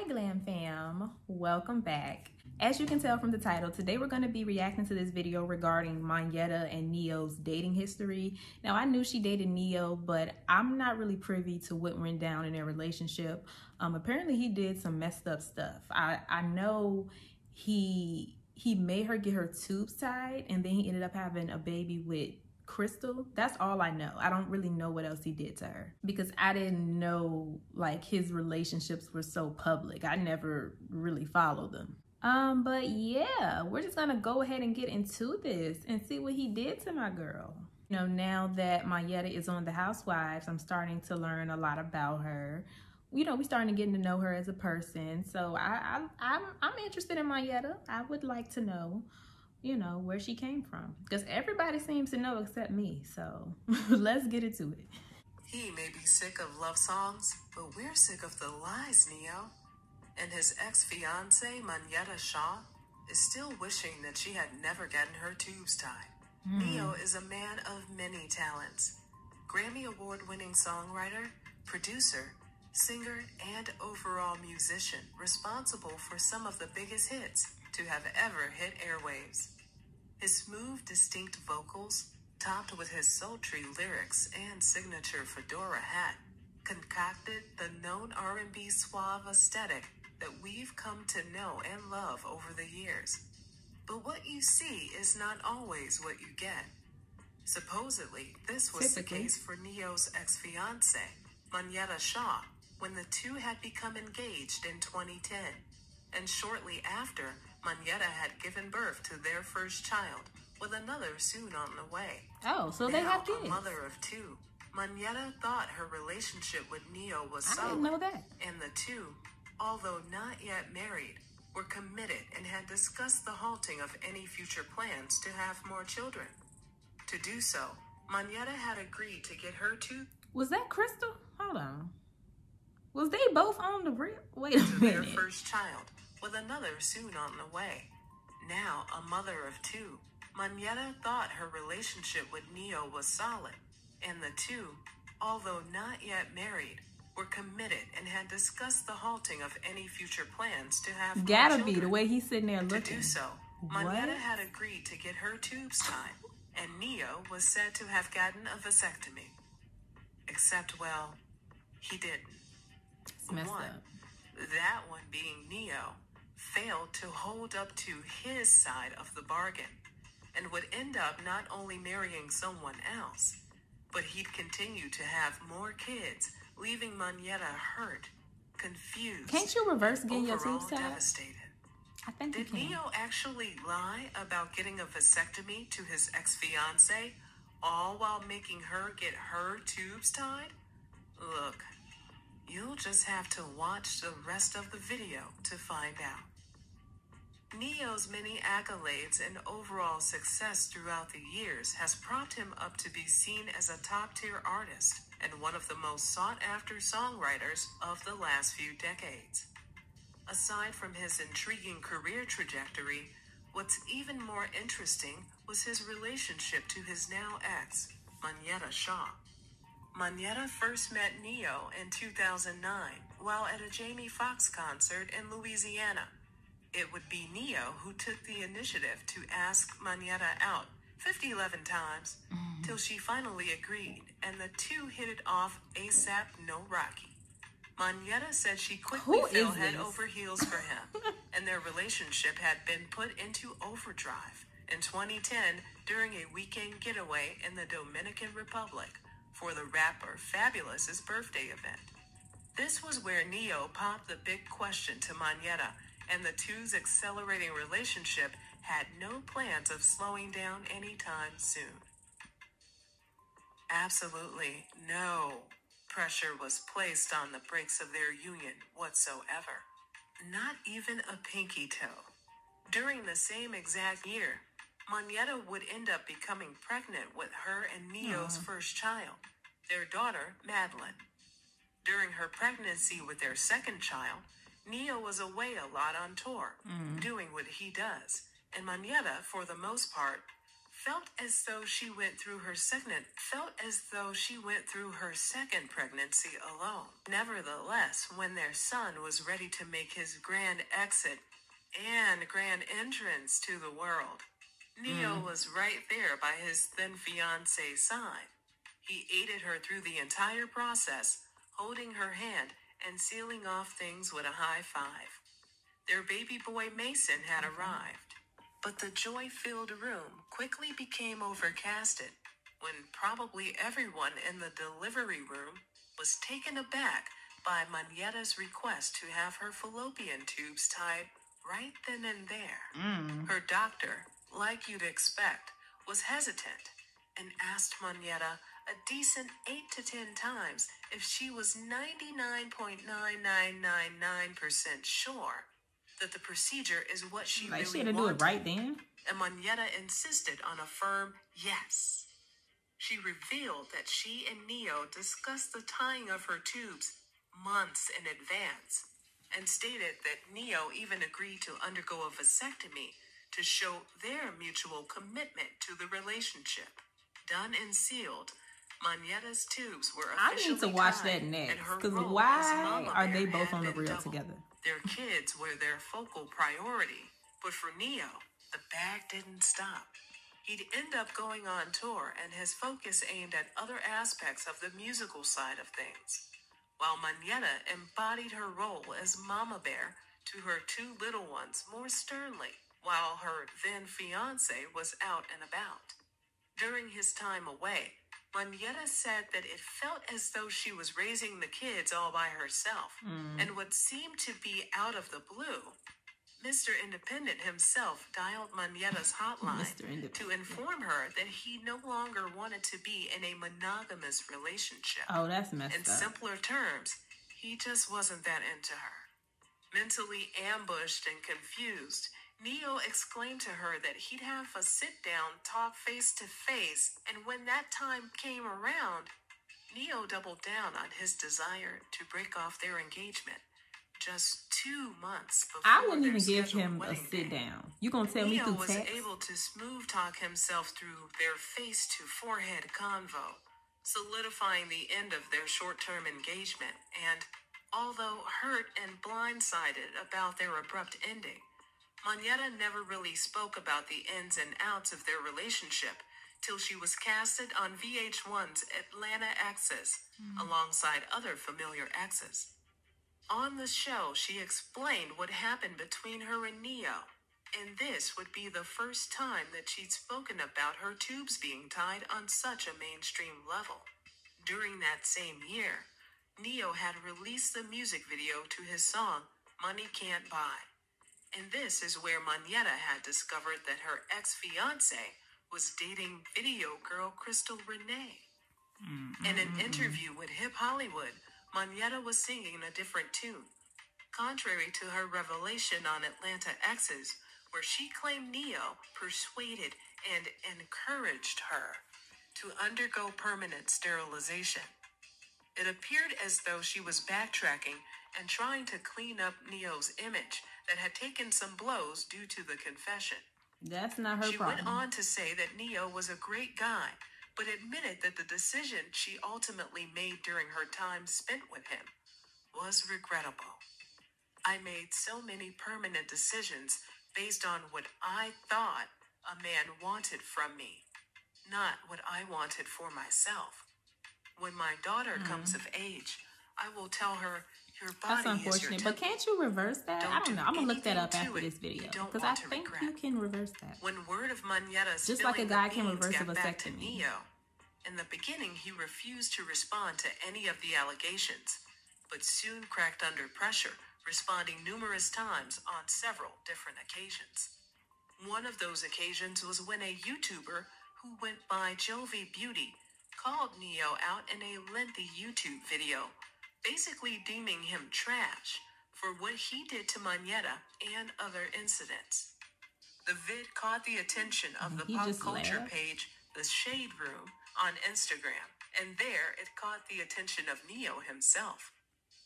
Hi Glam Fam, welcome back. As you can tell from the title, today we're going to be reacting to this video regarding Monyetta and Neyo's dating history. Now I knew she dated Neyo, but I'm not really privy to what went down in their relationship. Apparently he did some messed up stuff. I know he made her get her tubes tied, and then he ended up having a baby with Crystal. That's all I know. I don't really know what else he did to her because I didn't know like his relationships were so public. I never really followed them. But yeah, we're just gonna go ahead and get into this and see what he did to my girl. You know, now that Monyetta is on The Housewives, I'm starting to learn a lot about her. You know, we starting to get to know her as a person. So I'm interested in Monyetta. I would like to know, you know, where she came from, because everybody seems to know except me. So let's get into it. He may be sick of love songs, but we're sick of the lies, Neyo. And his ex-fiancée, Monyetta Shaw, is still wishing that she had never gotten her tubes tied. Neyo is a man of many talents. Grammy Award-winning songwriter, producer, singer, and overall musician responsible for some of the biggest hits to have ever hit airwaves. His smooth, distinct vocals, topped with his sultry lyrics and signature fedora hat, concocted the known R&B suave aesthetic that we've come to know and love over the years. But what you see is not always what you get. Supposedly, this was the case for Neyo's ex-fiancée, Monyetta Shaw, when the two had become engaged in 2010. And shortly after, Monyetta had given birth to their first child, with another soon on the way. Oh, so they have kids. A mother of two, Monyetta thought her relationship with Neyo was solid. I didn't know that. And the two, although not yet married, were committed and had discussed the halting of any future plans to have more children. To do so, Monyetta had agreed to get her two... Was that Crystal? Hold on. Was they both on the real? Wait a minute. ...their first child, with another soon on the way. Now a mother of two, Monyetta thought her relationship with Neyo was solid, and the two, although not yet married, were committed and had discussed the halting of any future plans to have more Gotta children. be the way he's sitting there looking. To do so, Monyetta had agreed to get her tubes tied, and Neyo was said to have gotten a vasectomy. Except, well, he didn't. That one being Neyo, failed to hold up to his side of the bargain, and would end up not only marrying someone else, but he'd continue to have more kids, leaving Monyetta hurt, confused, can't you reverse getting your tubes tied? Devastated. I think Did Neyo actually lie about getting a vasectomy to his ex-fiancée, all while making her get her tubes tied? Look, you'll just have to watch the rest of the video to find out. Neyo's many accolades and overall success throughout the years has propped him up to be seen as a top-tier artist and one of the most sought-after songwriters of the last few decades. Aside from his intriguing career trajectory, what's even more interesting was his relationship to his now ex, Monyetta Shaw. Monyetta first met Neyo in 2009 while at a Jamie Foxx concert in Louisiana. It would be Neyo who took the initiative to ask Monyetta out 11 times, till she finally agreed, and the two hit it off ASAP, no Rocky. Monyetta said she quickly fell head over heels for him, and their relationship had been put into overdrive in 2010 during a weekend getaway in the Dominican Republic for the rapper Fabulous's birthday event. This was where Neyo popped the big question to Monyetta, and the two's accelerating relationship had no plans of slowing down anytime soon. Absolutely no pressure was placed on the brakes of their union whatsoever. Not even a pinky toe. During the same exact year, Monyetta would end up becoming pregnant with her and Neyo's first child, their daughter, Madeline. During her pregnancy with their second child, Neyo was away a lot on tour, doing what he does, and Monyetta, for the most part, felt as though she went through her second pregnancy alone. Nevertheless, when their son was ready to make his grand exit and grand entrance to the world, Neyo was right there by his then fiance's side. He aided her through the entire process, holding her hand and sealing off things with a high five. Their baby boy Mason had arrived, but the joy-filled room quickly became overcasted when probably everyone in the delivery room was taken aback by Monyetta's request to have her fallopian tubes tied right then and there. Her doctor, like you'd expect, was hesitant and asked Monyetta a decent 8 to 10 times if she was 99.9999% sure that the procedure is what she Like really she had to wanted. do it right then. And Monyetta insisted on a firm yes. She revealed that she and Neyo discussed the tying of her tubes months in advance, and stated that Neyo even agreed to undergo a vasectomy to show their mutual commitment to the relationship. Done and sealed, Monyetta's tubes were officially I need to watch tied, that next, and her because role as why Mama are they Bear both had on the been reel doubled. together? Their kids were their focal priority, but for Neyo, the bag didn't stop. He'd end up going on tour, and his focus aimed at other aspects of the musical side of things, while Monyetta embodied her role as Mama Bear to her two little ones more sternly, while her then fiancé was out and about. During his time away, Monyetta said that it felt as though she was raising the kids all by herself, and what seemed to be out of the blue, Mr. Independent himself dialed Monyetta's hotline to inform her that he no longer wanted to be in a monogamous relationship. Oh, that's messed In up. simpler terms, he just wasn't that into her. Mentally ambushed and confused, Neyo exclaimed to her that he'd have a sit-down talk face-to-face, and when that time came around, Neyo doubled down on his desire to break off their engagement just 2 months before I wouldn't their even give scheduled him a wedding sit day. down. You gonna tell me Neyo through was text? able to smooth talk himself through their face-to-forehead convo, solidifying the end of their short-term engagement, and although hurt and blindsided about their abrupt ending, Monyetta never really spoke about the ins and outs of their relationship till she was casted on VH1's Atlanta Exes, alongside other familiar exes. On the show, she explained what happened between her and Neyo, and this would be the first time that she'd spoken about her tubes being tied on such a mainstream level. During that same year, Neyo had released the music video to his song, Money Can't Buy. And this is where Monyetta had discovered that her ex-fiancé was dating video girl Crystal Renee. In an interview with Hip Hollywood, Monyetta was singing a different tune, contrary to her revelation on Atlanta Exes, where she claimed Neyo persuaded and encouraged her to undergo permanent sterilization. It appeared as though she was backtracking and trying to clean up Neyo's image that had taken some blows due to the confession. That's not her She problem. went on to say that Neyo was a great guy, but admitted that the decision she ultimately made during her time spent with him was regrettable. I made so many permanent decisions based on what I thought a man wanted from me, not what I wanted for myself. When my daughter comes of age, I will tell her, your That's body is your unfortunate, but temple. can't you reverse that? Don't I don't do know. I'm gonna look that up anything to after it this video you don't because I want to think regret. you can reverse that. When word of Monyetta's Just like a spilling guy the can beans reverse a got back to vasectomy. Neyo, in the beginning he refused to respond to any of the allegations, but soon cracked under pressure, responding numerous times on several different occasions. One of those occasions was when a YouTuber who went by Jovi Beauty called Neyo out in a lengthy YouTube video, basically deeming him trash for what he did to Monyetta and other incidents. The vid caught the attention of the He pop just culture laughed. page, The Shade Room, on Instagram, and there it caught the attention of Neyo himself.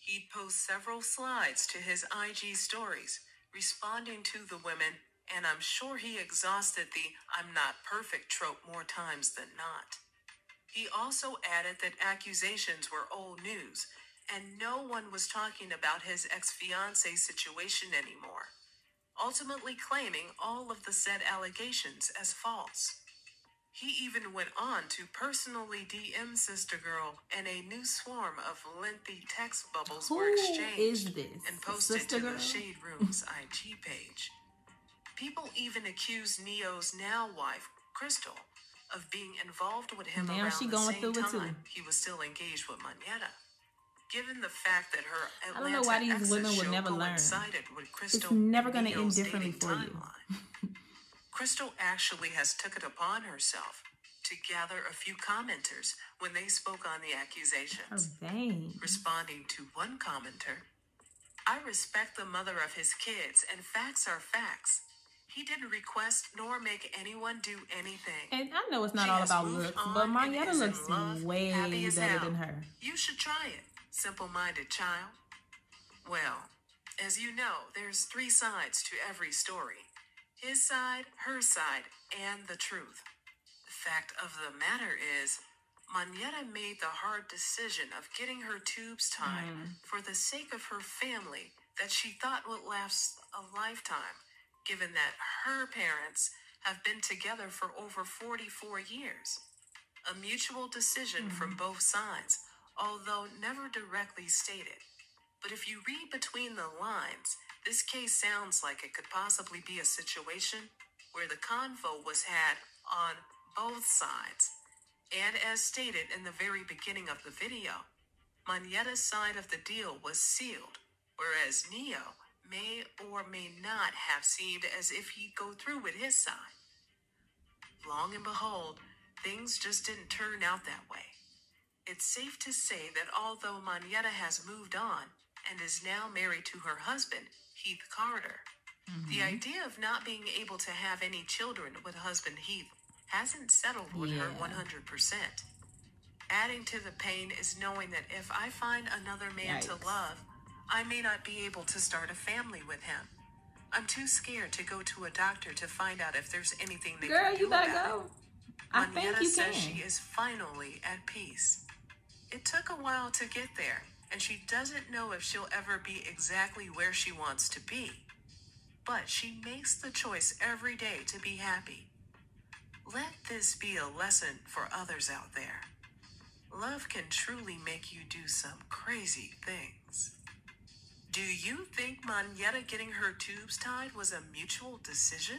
He'd post several slides to his IG stories, responding to the women and I'm sure he exhausted the "I'm not perfect" trope more times than not. He also added that accusations were old news, and no one was talking about his ex-fiancée situation anymore, ultimately claiming all of the said allegations as false. He even went on to personally DM Sister Girl, and a new swarm of lengthy text bubbles were exchanged and posted Sister to Girl? the Shade Room's IG page. People even accused Neo's now wife, Crystal, of being involved with him Now around she the going same through it too. time he was still engaged with Monyetta. Given the fact that her I don't know Atlanta why these exes women would show never learn. coincided with Crystal It's never and going to end Neo's differently dating for you. timeline. Crystal actually has took it upon herself to gather a few commenters when they spoke on the accusations. Her veins. Responding to one commenter, "I respect the mother of his kids, and facts are facts. He didn't request nor make anyone do anything. And I know it's not She all has about moved looks, on but and Monyetta is in looks love, way happy as better hell. than her. You should try it, simple-minded child." Well, as you know, there's three sides to every story. His side, her side, and the truth. The fact of the matter is, Monyetta made the hard decision of getting her tubes tied for the sake of her family that she thought would last a lifetime, given that her parents have been together for over 44 years. A mutual decision from both sides, although never directly stated. But if you read between the lines, this case sounds like it could possibly be a situation where the convo was had on both sides. And as stated in the very beginning of the video, Monyetta's side of the deal was sealed, whereas Neyo may or may not have seemed as if he'd go through with his side. Long and behold, things just didn't turn out that way. It's safe to say that although Monyetta has moved on and is now married to her husband, Heath Carter, the idea of not being able to have any children with husband Heath hasn't settled with her 100%. Adding to the pain is knowing that if I find another man to love, I may not be able to start a family with him. I'm too scared to go to a doctor to find out if there's anything they can do about it. Girl, you better go. I think Monyetta you says can. she is finally at peace. It took a while to get there, and she doesn't know if she'll ever be exactly where she wants to be. But she makes the choice every day to be happy. Let this be a lesson for others out there. Love can truly make you do some crazy things. Do you think Monyetta getting her tubes tied was a mutual decision?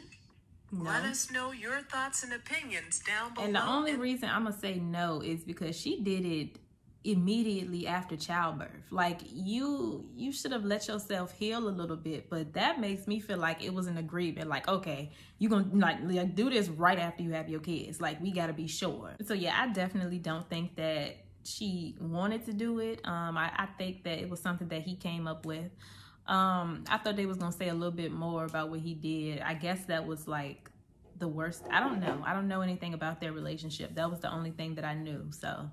No. Let us know your thoughts and opinions down below. And the only reason I'm going to say no is because she did it immediately after childbirth. Like, you should have let yourself heal a little bit, but that makes me feel like it was an agreement. Like, okay, you're going to like do this right after you have your kids. Like, we got to be sure. So yeah, I definitely don't think that she wanted to do it. I think that it was something that he came up with. I thought they was gonna say a little bit more about what he did. I guess that was like the worst. I don't know anything about their relationship. That was the only thing that I knew. So,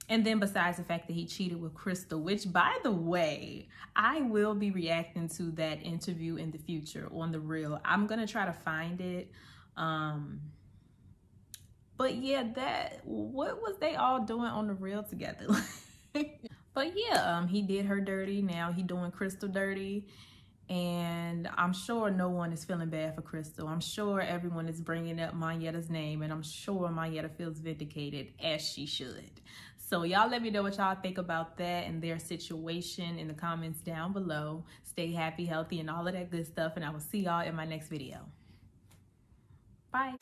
and then besides the fact that he cheated with Crystal, which by the way, I will be reacting to that interview in the future on The Real. I'm gonna try to find it. But yeah, what was they all doing on The Real together? But yeah, he did her dirty. Now he doing Crystal dirty. And I'm sure no one is feeling bad for Crystal. I'm sure everyone is bringing up Monyetta's name. And I'm sure Monyetta feels vindicated, as she should. So y'all let me know what y'all think about that and their situation in the comments down below. Stay happy, healthy, and all of that good stuff. And I will see y'all in my next video. Bye.